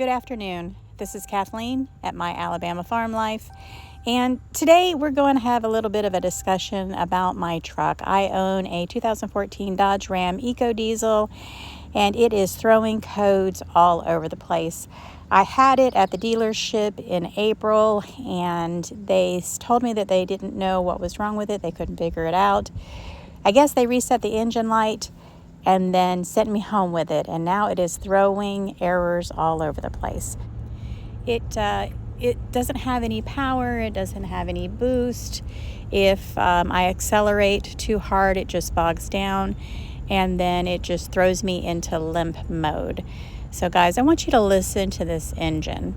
Good afternoon. This is Kathleen at My Alabama Farm Life, and today we're going to have a little bit of a discussion about my truck. I own a 2014 Dodge Ram Ecodiesel, and it is throwing codes all over the place. I had it at the dealership in April, and they told me that they didn't know what was wrong with it. They couldn't figure it out. I guess they reset the engine light and then sent me home with it, and now it is throwing errors all over the place. It doesn't have any power, it doesn't have any boost. If I accelerate too hard, it just bogs down, and then it just throws me into limp mode. So guys, I want you to listen to this engine.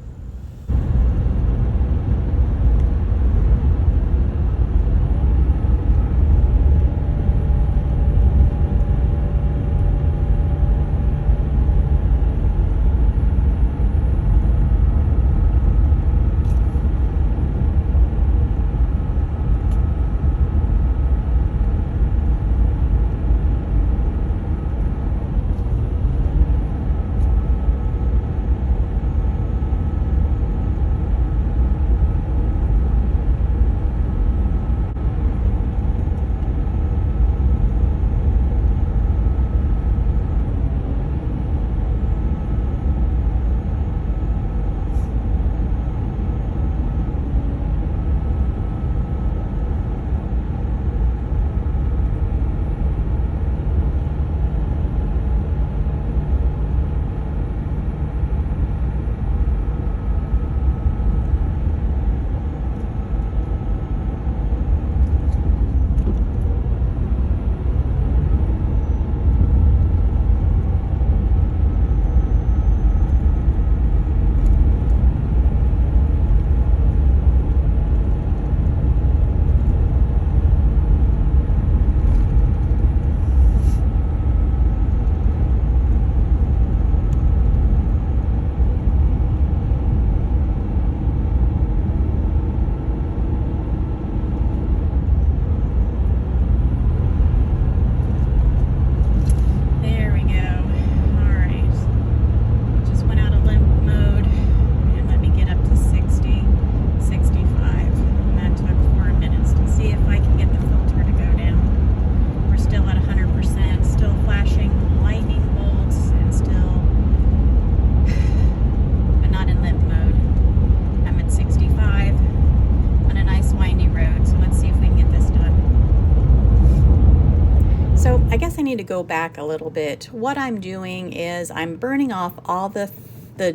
I guess I need to go back a little bit. What I'm doing is I'm burning off all the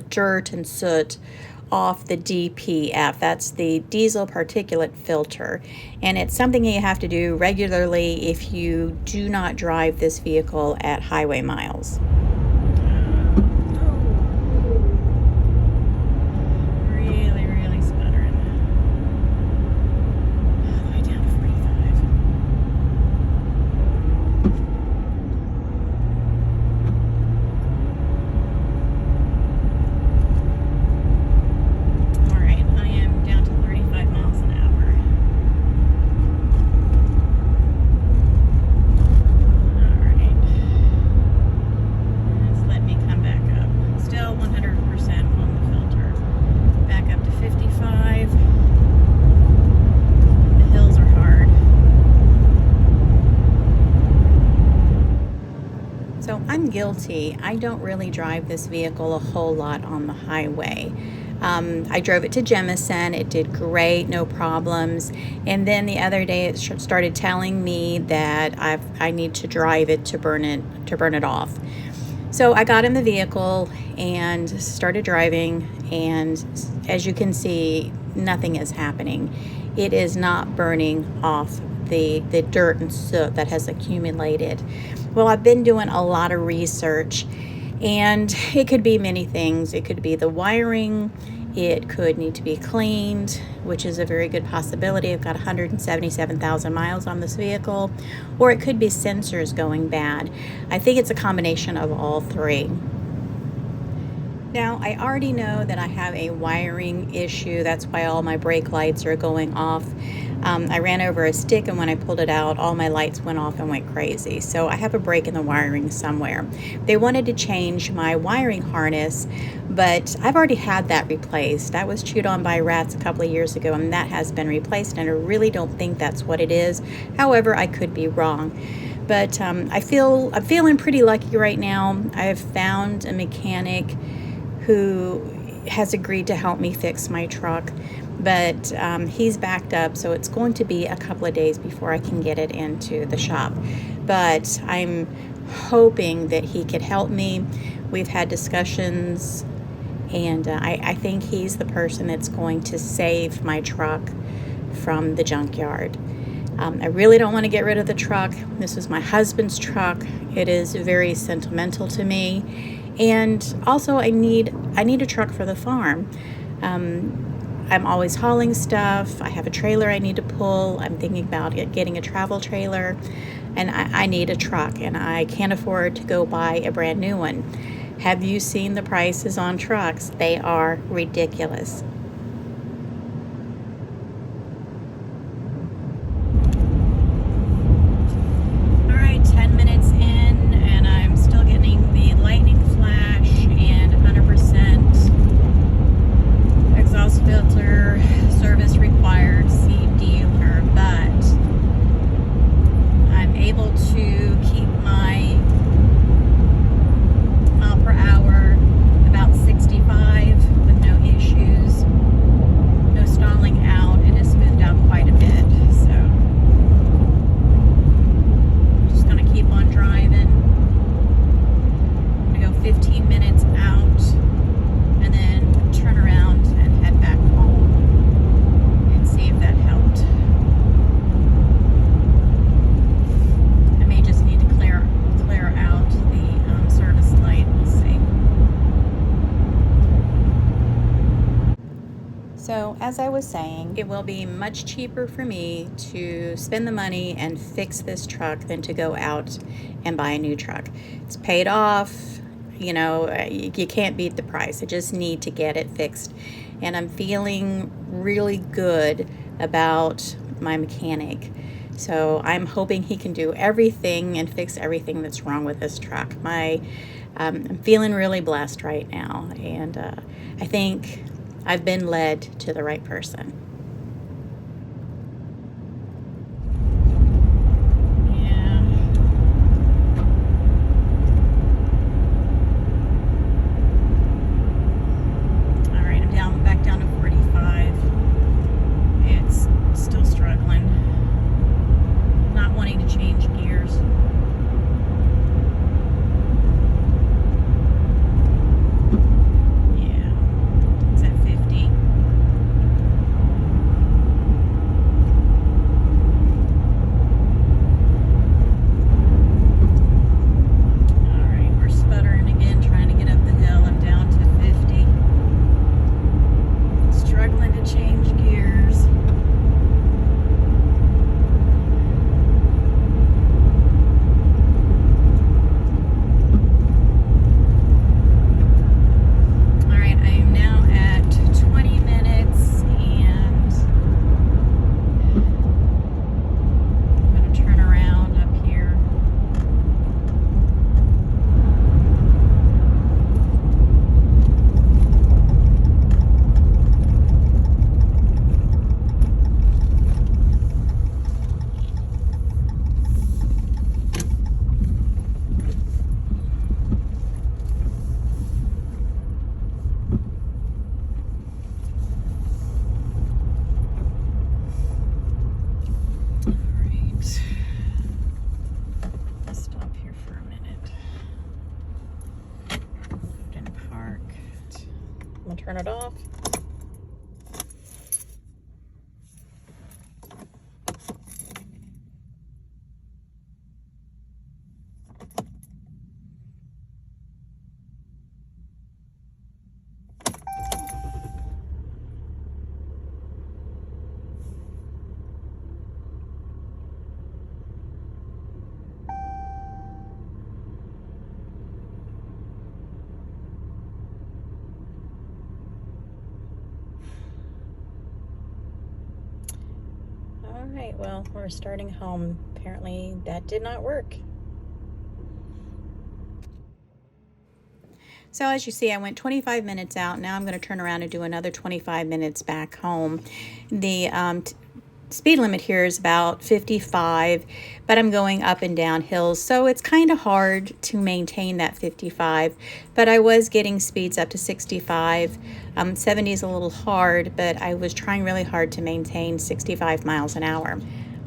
dirt and soot off the DPF. That's the diesel particulate filter. And it's something you have to do regularly if you do not drive this vehicle at highway miles. So I'm guilty. I don't really drive this vehicle a whole lot on the highway. I drove it to Jemison. It did great, no problems. And then the other day it started telling me that I need to drive it to burn it off. So I got in the vehicle and started driving, and as you can see, nothing is happening. It is not burning off the dirt and soot that has accumulated. Well, I've been doing a lot of research, and it could be many things. It could be the wiring, it could need to be cleaned, which is a very good possibility. I've got 177,000 miles on this vehicle, or it could be sensors going bad. I think it's a combination of all three. Now, I already know that I have a wiring issue. That's why all my brake lights are going off. I ran over a stick, and when I pulled it out, all my lights went off and went crazy. So I have a break in the wiring somewhere. They wanted to change my wiring harness, but I've already had that replaced. That was chewed on by rats a couple of years ago, and that has been replaced, and I really don't think that's what it is. However, I could be wrong. But I'm feeling pretty lucky right now. I have found a mechanic who has agreed to help me fix my truck, but he's backed up, so it's going to be a couple of days before I can get it into the shop. But I'm hoping that he could help me. We've had discussions, and I think he's the person that's going to save my truck from the junkyard. I really don't want to get rid of the truck. This is my husband's truck. It is very sentimental to me. And also I need a truck for the farm. I'm always hauling stuff. I have a trailer I need to pull. I'm thinking about getting a travel trailer, and I need a truck, and I can't afford to go buy a brand new one. Have you seen the prices on trucks? They are ridiculous. All right, 10 minutes in, and I'm still getting the lightning flash and 100% exhaust filter service required, see dealer, but I'm able to keep my mile per hour about 65 with no issues, no stalling out. It has smoothed out quite a bit, so I'm just going to keep on driving. I'm going to go 15 minutes out and then turn around and head back home and see if that helped. I may just need to clear out the service light. We'll see. So, as I was saying, it will be much cheaper for me to spend the money and fix this truck than to go out and buy a new truck. It's paid off. You know, you can't beat the price. I just need to get it fixed. And I'm feeling really good about my mechanic. So I'm hoping he can do everything and fix everything that's wrong with this truck. I'm feeling really blessed right now. And I think I've been led to the right person. I'm gonna turn it off. right, well, we're starting home. Apparently that did not work. So as you see, I went 25 minutes out. Now I'm going to turn around and do another 25 minutes back home. The speed limit here is about 55, but I'm going up and down hills, so it's kind of hard to maintain that 55, but I was getting speeds up to 65. 70 is a little hard, but I was trying really hard to maintain 65 miles an hour.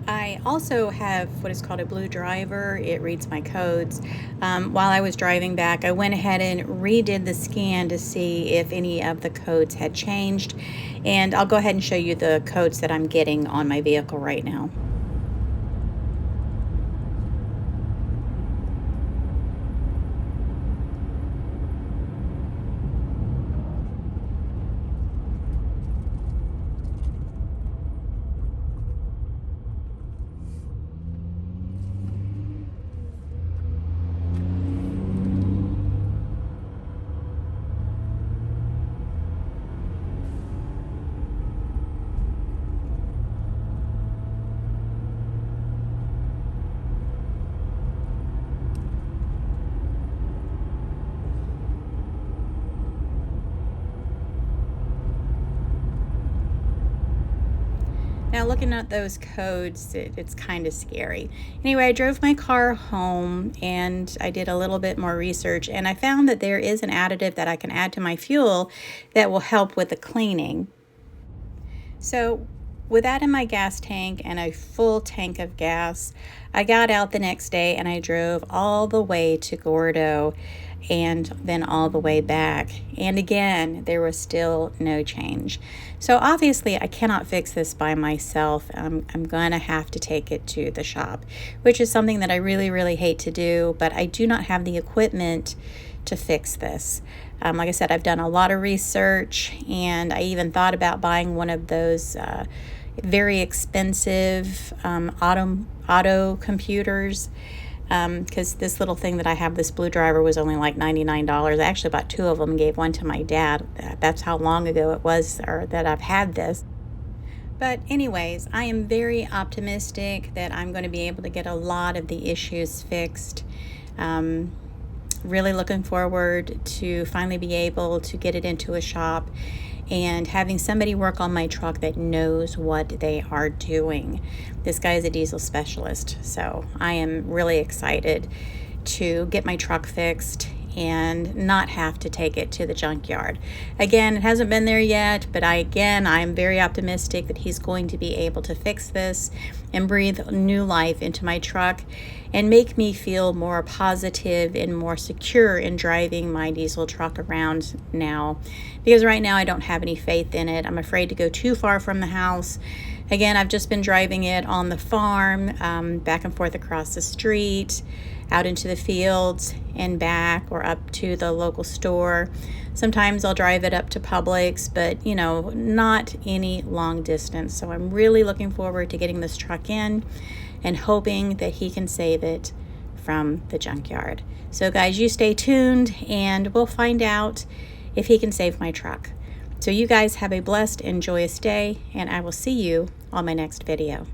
I also have what is called a Bluedriver. It reads my codes. While I was driving back, I went ahead and redid the scan to see if any of the codes had changed. And I'll go ahead and show you the codes that I'm getting on my vehicle right now. Now looking at those codes, it's kind of scary. Anyway, I drove my car home and I did a little bit more research, and I found that there is an additive that I can add to my fuel that will help with the cleaning. So with that in my gas tank and a full tank of gas, I got out the next day and I drove all the way to Gordo and then all the way back. And again, there was still no change. So obviously I cannot fix this by myself. I'm gonna have to take it to the shop, which is something that I really hate to do, but I do not have the equipment to fix this. Like I said, I've done a lot of research, and I even thought about buying one of those very expensive auto computers, because this little thing that I have, this Bluedriver, was only like $99. I actually bought two of them and gave one to my dad. That's how long ago it was that I've had this. But anyways, I am very optimistic that I'm going to be able to get a lot of the issues fixed. Really looking forward to finally be able to get it into a shop and having somebody work on my truck that knows what they are doing. This guy is a diesel specialist, so I am really excited to get my truck fixed and not have to take it to the junkyard. Again, it hasn't been there yet, but I'm very optimistic that he's going to be able to fix this and breathe new life into my truck and make me feel more positive and more secure in driving my diesel truck around now. Because right now I don't have any faith in it. I'm afraid to go too far from the house. Again, I've just been driving it on the farm, back and forth across the street, out into the fields and back, or up to the local store. Sometimes I'll drive it up to Publix, but not any long distance. So I'm really looking forward to getting this truck in and hoping that he can save it from the junkyard. So guys, you stay tuned and we'll find out if he can save my truck. So you guys have a blessed and joyous day, and I will see you on my next video.